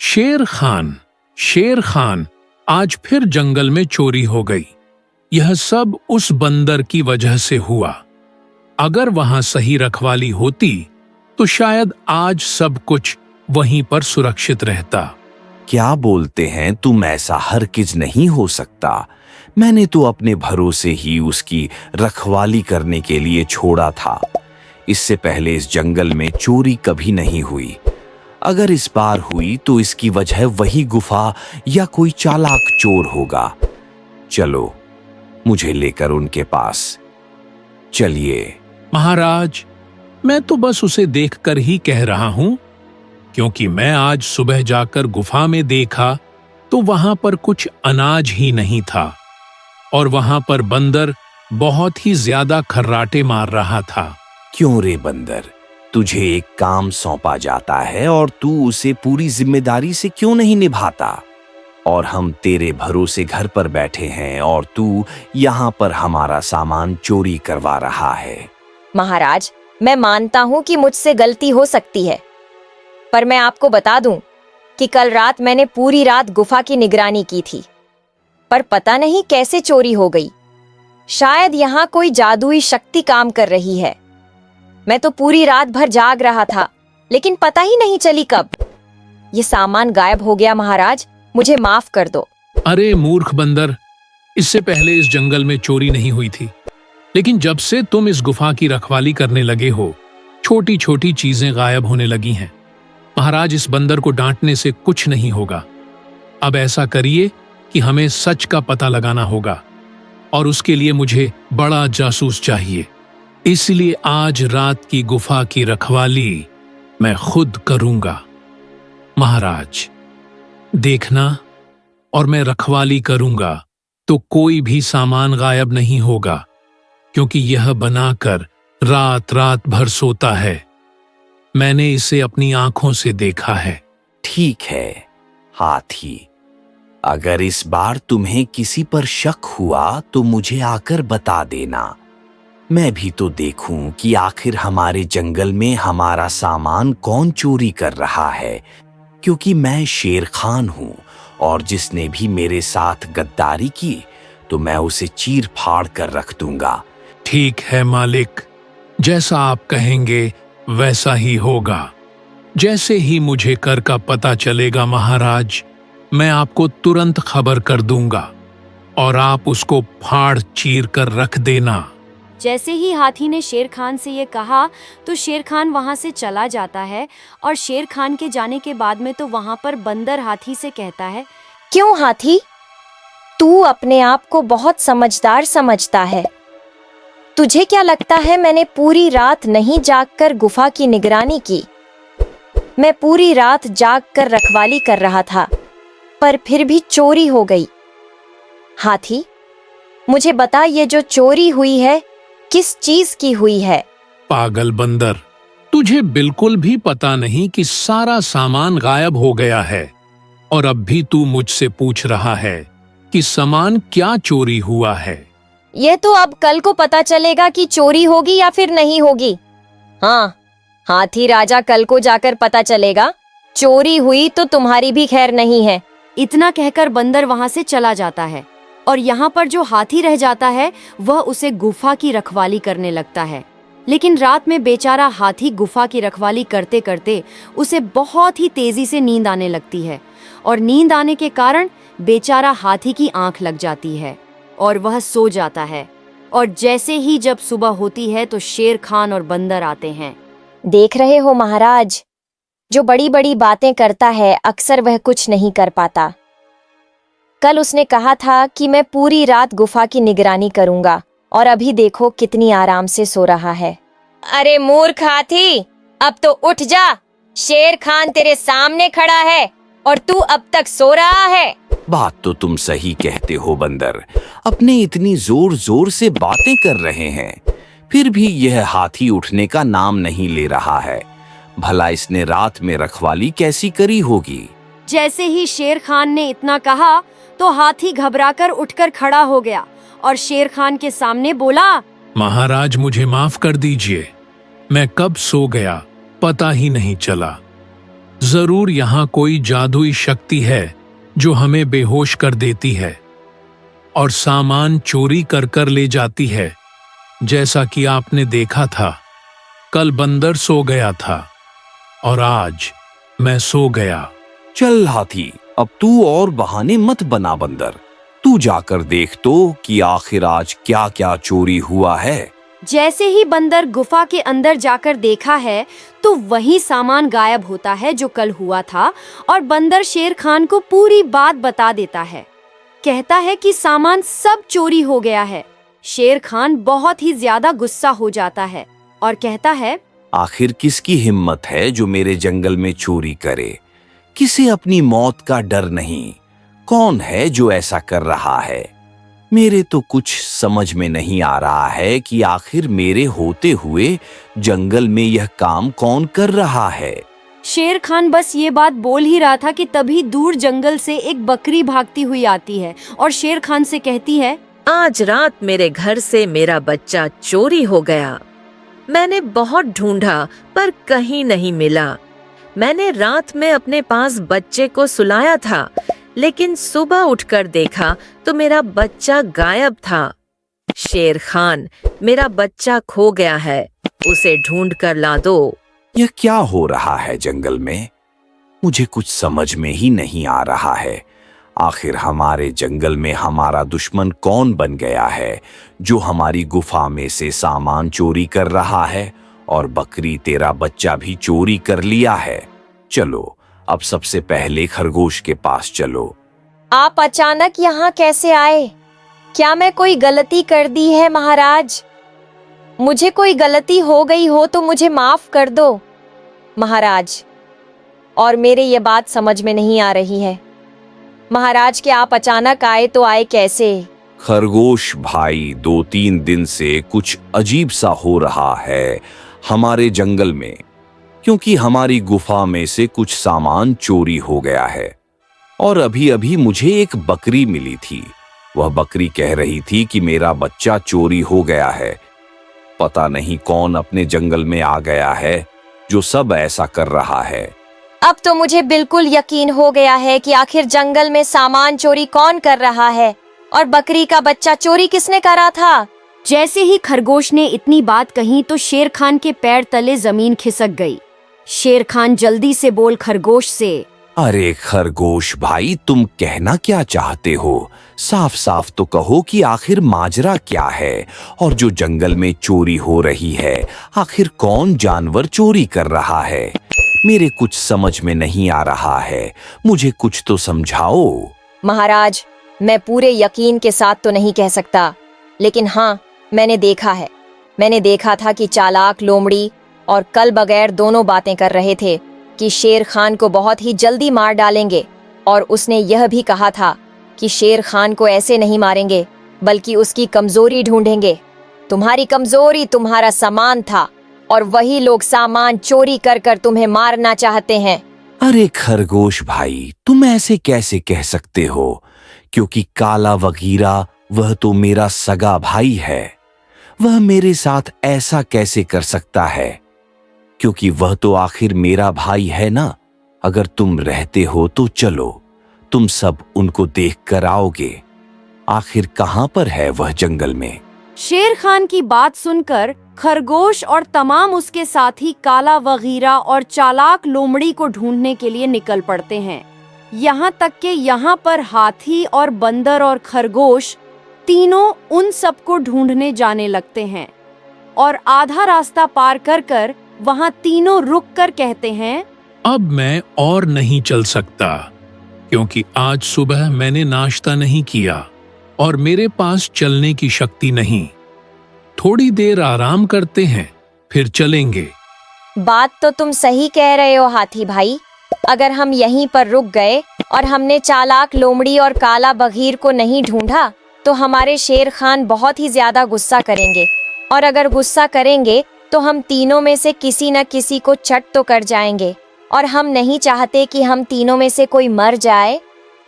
शेर खान आज फिर जंगल में चोरी हो गई। यह सब उस बंदर की वजह से हुआ। अगर वहां सही रखवाली होती तो शायद आज सब कुछ वहीं पर सुरक्षित रहता। क्या बोलते हैं तुम? ऐसा हरगिज नहीं हो सकता। मैंने तो अपने भरोसे ही उसकी रखवाली करने के लिए छोड़ा था। इससे पहले इस जंगल में चोरी कभी नहीं हुई। अगर इस बार हुई तो इसकी वजह वही गुफा या कोई चालाक चोर होगा। चलो, मुझे लेकर उनके पास चलिए। महाराज, मैं तो बस उसे देखकर ही कह रहा हूं, क्योंकि मैं आज सुबह जाकर गुफा में देखा तो वहां पर कुछ अनाज ही नहीं था और वहां पर बंदर बहुत ही ज्यादा खर्राटे मार रहा था। क्यों रे बंदर, तुझे एक काम सौंपा जाता है और तू उसे पूरी जिम्मेदारी से क्यों नहीं निभाता? और हम तेरे भरोसे घर पर बैठे हैं और तू यहाँ पर हमारा सामान चोरी करवा रहा है। महाराज, मैं मानता हूँ कि मुझसे गलती हो सकती है, पर मैं आपको बता दूं कि कल रात मैंने पूरी रात गुफा की निगरानी की थी, पर पता नहीं कैसे चोरी हो गई। शायद यहाँ कोई जादुई शक्ति काम कर रही है। मैं तो पूरी रात भर जाग रहा था, लेकिन पता ही नहीं चली कब ये सामान गायब हो गया। महाराज, मुझे माफ कर दो। अरे मूर्ख बंदर, इससे पहले इस जंगल में चोरी नहीं हुई थी, लेकिन जब से तुम इस गुफा की रखवाली करने लगे हो, छोटी छोटी चीजें गायब होने लगी हैं। महाराज, इस बंदर को डांटने से कुछ नहीं होगा। अब ऐसा करिए कि हमें सच का पता लगाना होगा और उसके लिए मुझे बड़ा जासूस चाहिए। इसलिए आज रात की गुफा की रखवाली मैं खुद करूंगा। महाराज, देखना, और मैं रखवाली करूंगा तो कोई भी सामान गायब नहीं होगा, क्योंकि यह बनाकर रात रात भर सोता है। मैंने इसे अपनी आंखों से देखा है। ठीक है हाथी, अगर इस बार तुम्हें किसी पर शक हुआ तो मुझे आकर बता देना। मैं भी तो देखूं कि आखिर हमारे जंगल में हमारा सामान कौन चोरी कर रहा है, क्योंकि मैं शेर खान हूं और जिसने भी मेरे साथ गद्दारी की तो मैं उसे चीर फाड़ कर रख दूंगा। ठीक है मालिक, जैसा आप कहेंगे वैसा ही होगा। जैसे ही मुझे कर का पता चलेगा महाराज, मैं आपको तुरंत खबर कर दूंगा और आप उसको फाड़ चीर कर रख देना। जैसे ही हाथी ने शेर खान से ये कहा तो शेर खान वहाँ से चला जाता है और शेर खान के जाने के बाद में तो वहाँ पर बंदर हाथी से कहता है, क्यों हाथी, तू अपने आप को बहुत समझदार समझता है। तुझे क्या लगता है मैंने पूरी रात नहीं जागकर गुफा की निगरानी की? मैं पूरी रात जागकर रखवाली कर रहा था, पर फिर भी चोरी हो गई। हाथी, मुझे बता, ये जो चोरी हुई है किस चीज की हुई है? पागल बंदर, तुझे बिल्कुल भी पता नहीं कि सारा सामान गायब हो गया है और अब भी तू मुझसे पूछ रहा है कि सामान क्या चोरी हुआ है। ये तो अब कल को पता चलेगा कि चोरी होगी या फिर नहीं होगी। हाँ हाथी राजा, कल को जाकर पता चलेगा। चोरी हुई तो तुम्हारी भी खैर नहीं है। इतना कहकर बंदर वहाँ से चला जाता है और यहाँ पर जो हाथी रह जाता है वह उसे गुफा की रखवाली करने लगता है। लेकिन रात में बेचारा हाथी गुफा की रखवाली करते करते उसे बहुत ही तेजी से नींद आने लगती है और नींद आने के कारण बेचारा हाथी की आंख लग जाती है और वह सो जाता है। और जैसे ही जब सुबह होती है तो शेर खान और बंदर आते हैं। देख रहे हो महाराज, जो बड़ी बड़ी बातें करता है अक्सर वह कुछ नहीं कर पाता। कल उसने कहा था कि मैं पूरी रात गुफा की निगरानी करूंगा और अभी देखो कितनी आराम से सो रहा है। अरे मूर्ख हाथी, अब तो उठ जा। शेर खान तेरे सामने खड़ा है और तू अब तक सो रहा है। बात तो तुम सही कहते हो बंदर, अपने इतनी जोर जोर से बातें कर रहे हैं, फिर भी यह हाथी उठने का नाम नहीं ले रहा है। भला इसने रात में रखवाली कैसी करी होगी? जैसे ही शेर खान ने इतना कहा तो हाथी घबराकर उठकर खड़ा हो गया और शेर खान के सामने बोला, महाराज मुझे माफ कर दीजिए, मैं कब सो गया पता ही नहीं चला। जरूर यहाँ कोई जादुई शक्ति है जो हमें बेहोश कर देती है और सामान चोरी कर कर ले जाती है। जैसा कि आपने देखा था, कल बंदर सो गया था और आज मैं सो गया। चल हाथी, अब तू और बहाने मत बना बंदर। तू जाकर देख तो कि आखिर आज क्या क्या चोरी हुआ है। जैसे ही बंदर गुफा के अंदर जाकर देखा है तो वही सामान गायब होता है जो कल हुआ था, और बंदर शेर खान को पूरी बात बता देता है। कहता है कि सामान सब चोरी हो गया है। शेर खान बहुत ही ज्यादा गुस्सा हो जाता है और कहता है, आखिर किसकी हिम्मत है जो मेरे जंगल में चोरी करे? किसे अपनी मौत का डर नहीं? कौन है जो ऐसा कर रहा है? मेरे तो कुछ समझ में नहीं आ रहा है कि आखिर मेरे होते हुए जंगल में यह काम कौन कर रहा है। शेर खान बस ये बात बोल ही रहा था कि तभी दूर जंगल से एक बकरी भागती हुई आती है और शेर खान से कहती है, आज रात मेरे घर से मेरा बच्चा चोरी हो गया। मैंने बहुत ढूंढा पर कहीं नहीं मिला। मैंने रात में अपने पास बच्चे को सुलाया था, लेकिन सुबह उठकर देखा तो मेरा बच्चा गायब था। शेर खान, मेरा बच्चा खो गया है, उसे ढूंढ कर ला दो। यह क्या हो रहा है जंगल में? मुझे कुछ समझ में ही नहीं आ रहा है। आखिर हमारे जंगल में हमारा दुश्मन कौन बन गया है जो हमारी गुफा में से सामान चोरी कर रहा है, और बकरी तेरा बच्चा भी चोरी कर लिया है। चलो अब सबसे पहले खरगोश के पास चलो। आप अचानक यहाँ कैसे आए? क्या मैं कोई गलती कर दी है महाराज? मुझे कोई गलती हो गई हो तो मुझे माफ कर दो महाराज। और मेरे ये बात समझ में नहीं आ रही है महाराज कि आप अचानक आए तो आए कैसे? खरगोश भाई, 2-3 दिन से कुछ अजीब सा हो रहा है हमारे जंगल में, क्योंकि हमारी गुफा में से कुछ सामान चोरी हो गया है। और अभी अभी मुझे एक बकरी मिली थी। वह बकरी कह रही थी कि मेरा बच्चा चोरी हो गया है। पता नहीं कौन अपने जंगल में आ गया है जो सब ऐसा कर रहा है। अब तो मुझे बिल्कुल यकीन हो गया है कि आखिर जंगल में सामान चोरी कौन कर रहा है और बकरी का बच्चा चोरी किसने करा था। जैसे ही खरगोश ने इतनी बात कही तो शेर खान के पैर तले जमीन खिसक गई। शेर खान जल्दी से बोल खरगोश से, अरे खरगोश भाई, तुम कहना क्या चाहते हो? साफ साफ तो कहो कि आखिर माजरा क्या है, और जो जंगल में चोरी हो रही है आखिर कौन जानवर चोरी कर रहा है? मेरे कुछ समझ में नहीं आ रहा है, मुझे कुछ तो समझाओ। महाराज, मैं पूरे यकीन के साथ तो नहीं कह सकता, लेकिन हाँ, मैंने देखा है। मैंने देखा था कि चालाक लोमड़ी और कल बगैर दोनों बातें कर रहे थे कि शेर खान को बहुत ही जल्दी मार डालेंगे, और उसने यह भी कहा था कि शेर खान को ऐसे नहीं मारेंगे बल्कि उसकी कमजोरी ढूंढेंगे। तुम्हारी कमजोरी तुम्हारा सामान था, और वही लोग सामान चोरी कर कर तुम्हें मारना चाहते हैं। अरे खरगोश भाई, तुम ऐसे कैसे कह सकते हो? क्योंकि काला वगीरा वह तो मेरा सगा भाई है। वह मेरे साथ ऐसा कैसे कर सकता है? क्योंकि वह तो आखिर मेरा भाई है ना। अगर तुम रहते हो तो चलो, तुम सब उनको देख कर आओगे। आखिर कहाँ पर है वह जंगल में? शेर खान की बात सुनकर खरगोश और तमाम उसके साथी काला वगीरा और चालाक लोमड़ी को ढूंढने के लिए निकल पड़ते हैं। यहाँ तक कि यहाँ पर हाथी और बंदर और खरगोश तीनों उन सबको ढूंढने जाने लगते हैं, और आधा रास्ता पार कर कर वहाँ तीनों रुक कर कहते हैं, अब मैं और नहीं चल सकता, क्योंकि आज सुबह मैंने नाश्ता नहीं किया और मेरे पास चलने की शक्ति नहीं। थोड़ी देर आराम करते हैं, फिर चलेंगे। बात तो तुम सही कह रहे हो हाथी भाई। अगर हम यहीं पर रुक गए और हमने चालाक लोमड़ी और काला बघीर को नहीं ढूंढा तो हमारे शेर खान बहुत ही ज्यादा गुस्सा करेंगे, और अगर गुस्सा करेंगे तो हम तीनों में से किसी न किसी को चट तो कर जाएंगे, और हम नहीं चाहते कि हम तीनों में से कोई मर जाए।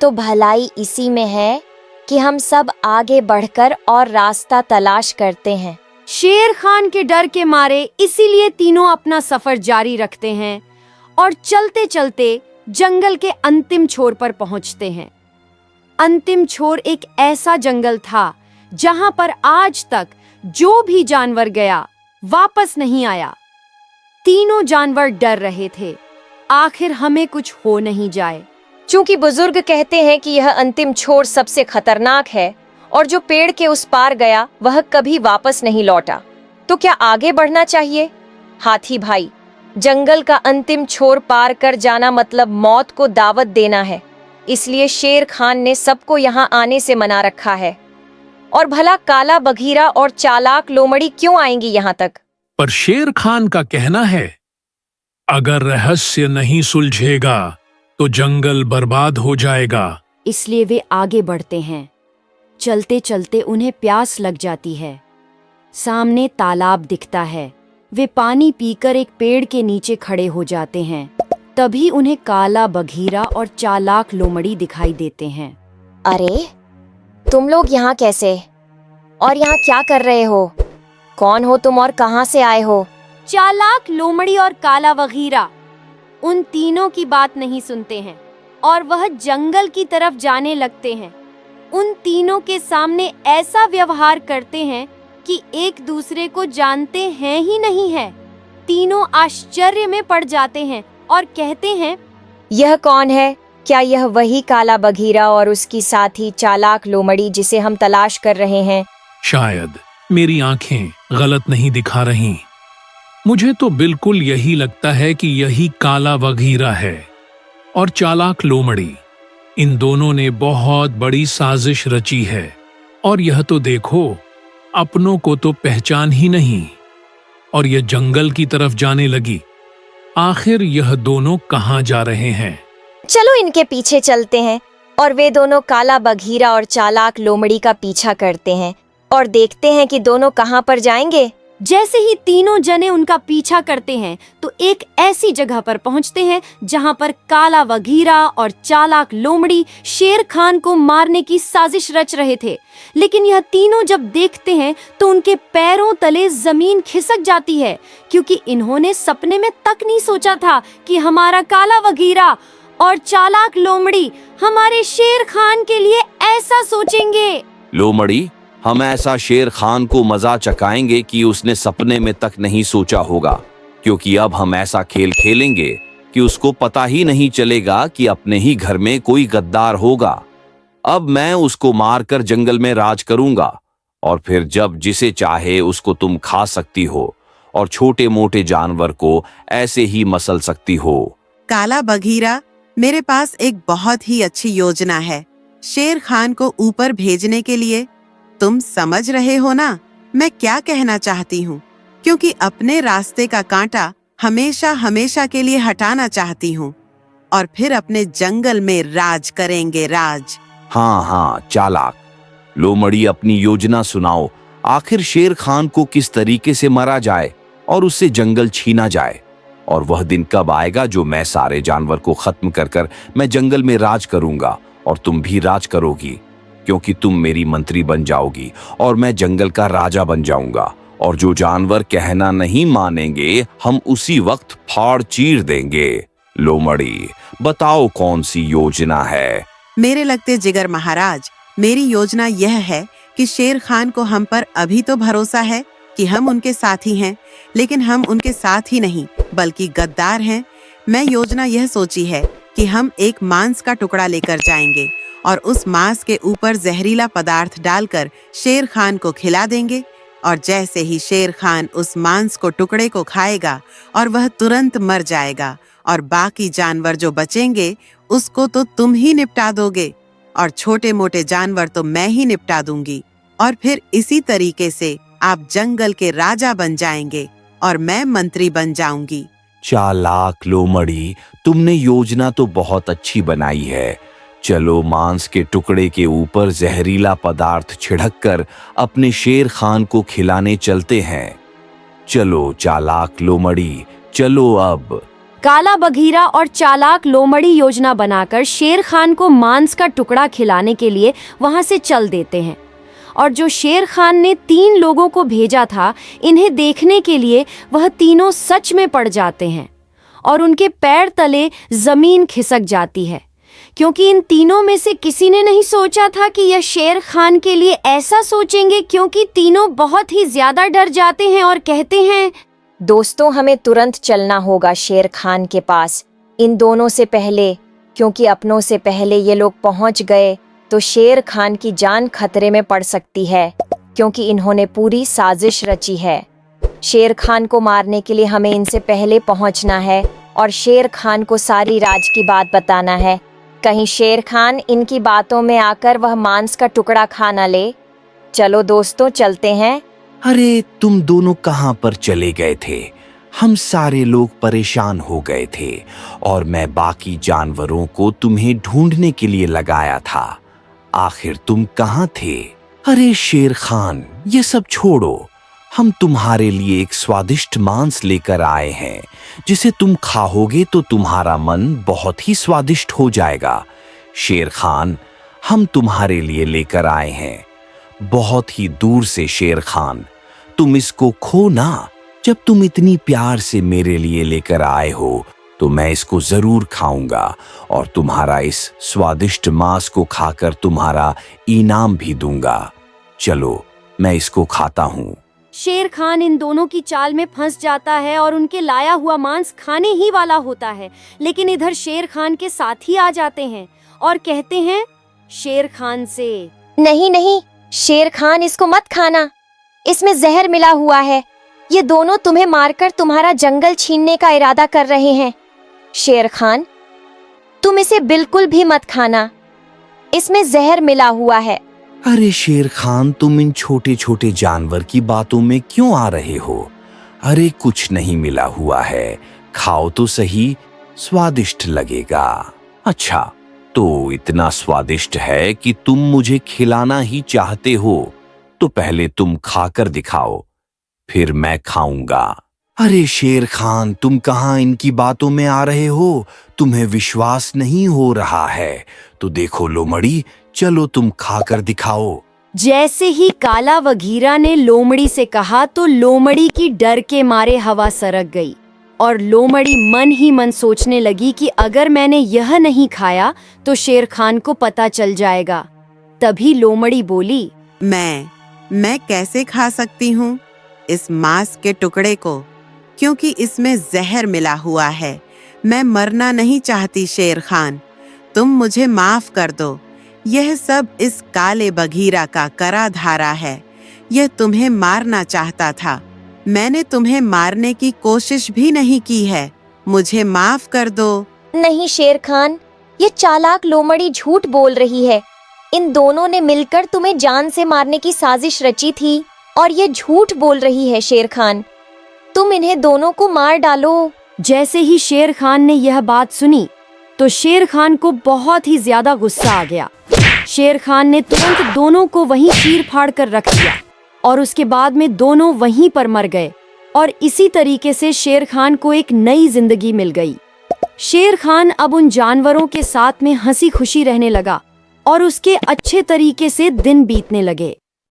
तो भलाई इसी में है कि हम सब आगे बढ़कर और रास्ता तलाश करते हैं। शेर खान के डर के मारे इसीलिए तीनों अपना सफर जारी रखते हैं, और चलते चलते जंगल के अंतिम छोर पर पहुंचते हैं। अंतिम छोर एक ऐसा जंगल था जहां पर आज तक जो भी जानवर गया वापस नहीं आया। तीनों जानवर डर रहे थे, आखिर हमें कुछ हो नहीं जाए। चूंकि बुजुर्ग कहते हैं कि यह अंतिम छोर सबसे खतरनाक है और जो पेड़ के उस पार गया वह कभी वापस नहीं लौटा, तो क्या आगे बढ़ना चाहिए? हाथी भाई, जंगल का अंतिम छोर पार कर जाना मतलब मौत को दावत देना है, इसलिए शेर खान ने सबको यहाँ आने से मना रखा है। और भला काला बघीरा और चालाक लोमड़ी क्यों आएंगी यहाँ तक? पर शेर खान का कहना है, अगर रहस्य नहीं सुलझेगा तो जंगल बर्बाद हो जाएगा। इसलिए वे आगे बढ़ते हैं। चलते चलते उन्हें प्यास लग जाती है। सामने तालाब दिखता है। वे पानी पीकर एक पेड़ के नीचे खड़े हो जाते हैं। तभी उन्हें काला बघीरा और चालाक लोमड़ी दिखाई देते हैं। अरे, तुम लोग यहाँ कैसे? और यहाँ क्या कर रहे हो? कौन हो तुम और कहाँ से आए हो? चालाक लोमड़ी और काला बघीरा उन तीनों की बात नहीं सुनते हैं और वह जंगल की तरफ जाने लगते हैं। उन तीनों के सामने ऐसा व्यवहार करते हैं कि एक दूसरे को जानते हैं ही नहीं है। तीनों आश्चर्य में पड़ जाते हैं और कहते हैं, यह कौन है? क्या यह वही काला बघीरा और उसकी साथी चालाक लोमड़ी जिसे हम तलाश कर रहे हैं? शायद मेरी आंखें गलत नहीं दिखा रही। मुझे तो बिल्कुल यही लगता है कि यही काला बघीरा है और चालाक लोमड़ी। इन दोनों ने बहुत बड़ी साजिश रची है और यह तो देखो, अपनों को तो पहचान ही नहीं और यह जंगल की तरफ जाने लगी। आखिर यह दोनों कहाँ जा रहे हैं? चलो इनके पीछे चलते हैं। और वे दोनों काला बघीरा और चालाक लोमड़ी का पीछा करते हैं और देखते हैं कि दोनों कहाँ पर जाएंगे। जैसे ही तीनों जने उनका पीछा करते हैं तो एक ऐसी जगह पर पहुंचते हैं जहां पर काला बघीरा और चालाक लोमड़ी शेर खान को मारने की साजिश रच रहे थे। लेकिन यह तीनों जब देखते हैं तो उनके पैरों तले जमीन खिसक जाती है, क्योंकि इन्होंने सपने में तक नहीं सोचा था कि हमारा काला बघीरा और चालाक लोमड़ी हमारे शेर खान के लिए ऐसा सोचेंगे। लोमड़ी, हम ऐसा शेर खान को मजा चकाएंगे कि उसने सपने में तक नहीं सोचा होगा, क्योंकि अब हम ऐसा खेल खेलेंगे कि उसको पता ही नहीं चलेगा कि अपने ही घर में कोई गद्दार होगा। अब मैं उसको मारकर जंगल में राज करूंगा और फिर जब जिसे चाहे उसको तुम खा सकती हो और छोटे मोटे जानवर को ऐसे ही मसल सकती हो। काला बघीरा, मेरे पास एक बहुत ही अच्छी योजना है शेर खान को ऊपर भेजने के लिए। तुम समझ रहे हो ना मैं क्या कहना चाहती हूँ, क्योंकि अपने रास्ते का कांटा हमेशा हमेशा के लिए हटाना चाहती हूँ और फिर अपने जंगल में राज करेंगे, राज। हाँ हाँ चालाक लोमड़ी, अपनी योजना सुनाओ। आखिर शेर खान को किस तरीके से मारा जाए और उससे जंगल छीना जाए, और वह दिन कब आएगा जो मैं सारे जानवर को खत्म कर कर मैं जंगल में राज करूंगा और तुम भी राज करोगी, क्योंकि तुम मेरी मंत्री बन जाओगी और मैं जंगल का राजा बन जाऊंगा। और जो जानवर कहना नहीं मानेंगे हम उसी वक्त फाड़ चीर देंगे। लोमड़ी, बताओ कौन सी योजना है? मेरे लगते जिगर महाराज, मेरी योजना यह है कि शेर खान को हम पर अभी तो भरोसा है कि हम उनके साथी हैं, लेकिन हम उनके साथ ही नहीं बल्कि गद्दार हैं। मैं योजना यह सोची है कि हम एक मांस का टुकड़ा लेकर जाएंगे और उस मांस के ऊपर जहरीला पदार्थ डालकर शेर खान को खिला देंगे, और जैसे ही शेर खान उस मांस को टुकड़े को खाएगा और वह तुरंत मर जाएगा, और बाकी जानवर जो बचेंगे उसको तो तुम ही निपटा दोगे और छोटे मोटे जानवर तो मैं ही निपटा दूंगी, और फिर इसी तरीके से आप जंगल के राजा बन जाएंगे और मैं मंत्री बन जाऊंगी। चालाक लोमड़ी, तुमने योजना तो बहुत अच्छी बनाई है। चलो मांस के टुकड़े के ऊपर जहरीला पदार्थ छिड़ककर अपने शेर खान को खिलाने चलते हैं। चलो चालाक लोमड़ी, चलो अब। काला बघीरा और चालाक लोमड़ी योजना बनाकर शेर खान को मांस का टुकड़ा खिलाने के लिए वहां से चल देते हैं। और जो शेर खान ने 3 लोगों को भेजा था इन्हें देखने के लिए, वह तीनों सच में पड़ जाते हैं और उनके पैर तले जमीन खिसक जाती है, क्योंकि इन तीनों में से किसी ने नहीं सोचा था कि यह शेर खान के लिए ऐसा सोचेंगे, क्योंकि तीनों बहुत ही ज्यादा डर जाते हैं और कहते हैं, दोस्तों हमें तुरंत चलना होगा शेर खान के पास, इन दोनों से पहले, क्योंकि अपनों से पहले ये लोग पहुंच गए तो शेर खान की जान खतरे में पड़ सकती है, क्योंकि इन्होंने पूरी साजिश रची है। शेर खान को मारने के लिए हमें इनसे पहले पहुंचना है और शेर खान को सारी राज की बात बताना है। कहीं शेर खान इनकी बातों में आकर वह मांस का टुकड़ा खा न ले। चलो दोस्तों चलते हैं। अरे तुम दोनों कहाँ पर चले गए थे? हम सारे लोग परेशान हो गए थे और मैं बाकी जानवरों को तुम्हें ढूंढने के लिए लगाया था। आखिर तुम कहाँ थे? अरे शेर खान, ये सब छोड़ो, हम तुम्हारे लिए एक स्वादिष्ट मांस लेकर आए हैं, जिसे तुम खाओगे तो तुम्हारा मन बहुत ही स्वादिष्ट हो जाएगा। शेर खान, हम तुम्हारे लिए लेकर आए हैं, बहुत ही दूर से। शेर खान, तुम इसको खो ना। जब तुम इतनी प्यार से मेरे लिए लेकर आए हो तो मैं इसको जरूर खाऊंगा और तुम्हारा इस स्वादिष्ट मांस को खाकर तुम्हारा इनाम भी दूंगा। चलो मैं इसको खाता हूँ। शेर खान इन दोनों की चाल में फंस जाता है और उनके लाया हुआ मांस खाने ही वाला होता है, लेकिन इधर शेर खान के साथी आ जाते हैं और कहते हैं शेर खान से, नहीं नहीं शेर खान, इसको मत खाना, इसमें जहर मिला हुआ है। ये दोनों तुम्हें मारकर तुम्हारा जंगल छीनने का इरादा कर रहे हैं। शेर खान, तुम इसे बिल्कुल भी मत खाना, इसमें जहर मिला हुआ है। अरे शेर खान, तुम इन छोटे छोटे जानवर की बातों में क्यों आ रहे हो? अरे कुछ नहीं मिला हुआ है, खाओ तो सही, स्वादिष्ट लगेगा। अच्छा, तो इतना स्वादिष्ट है कि तुम मुझे खिलाना ही चाहते हो, तो पहले तुम खाकर दिखाओ, फिर मैं खाऊंगा। अरे शेर खान, तुम कहाँ इनकी बातों में आ रहे हो? तुम्हें विश्वास नहीं हो रहा है तो देखो लोमड़ी, चलो तुम खाकर दिखाओ। जैसे ही काला वगीरा ने लोमड़ी से कहा तो लोमड़ी की डर के मारे हवा सरक गई और लोमड़ी मन ही मन सोचने लगी कि अगर मैंने यह नहीं खाया तो शेर खान को पता चल जाएगा। तभी लोमड़ी बोली, मैं कैसे खा सकती हूँ इस मांस के टुकड़े को, क्योंकि इसमें जहर मिला हुआ है। मैं मरना नहीं चाहती शेर खान, तुम मुझे माफ कर दो। यह सब इस काले बघीरा का करा धारा है, यह तुम्हें मारना चाहता था। मैंने तुम्हें मारने की कोशिश भी नहीं की है, मुझे माफ कर दो। नहीं शेर खान, ये चालाक लोमड़ी झूठ बोल रही है। इन दोनों ने मिलकर तुम्हें जान से मारने की साजिश रची थी और ये झूठ बोल रही है। शेर खान, तुम इन्हें दोनों को मार डालो। जैसे ही शेर खान ने यह बात सुनी तो शेर खान को बहुत ही ज्यादा गुस्सा आ गया। शेर खान ने तुरंत दोनों को वहीं चीर फाड़ कर रख दिया और उसके बाद में दोनों वहीं पर मर गए और इसी तरीके से शेर खान को एक नई जिंदगी मिल गई। शेर खान अब उन जानवरों के साथ में हंसी खुशी रहने लगा और उसके अच्छे तरीके से दिन बीतने लगे।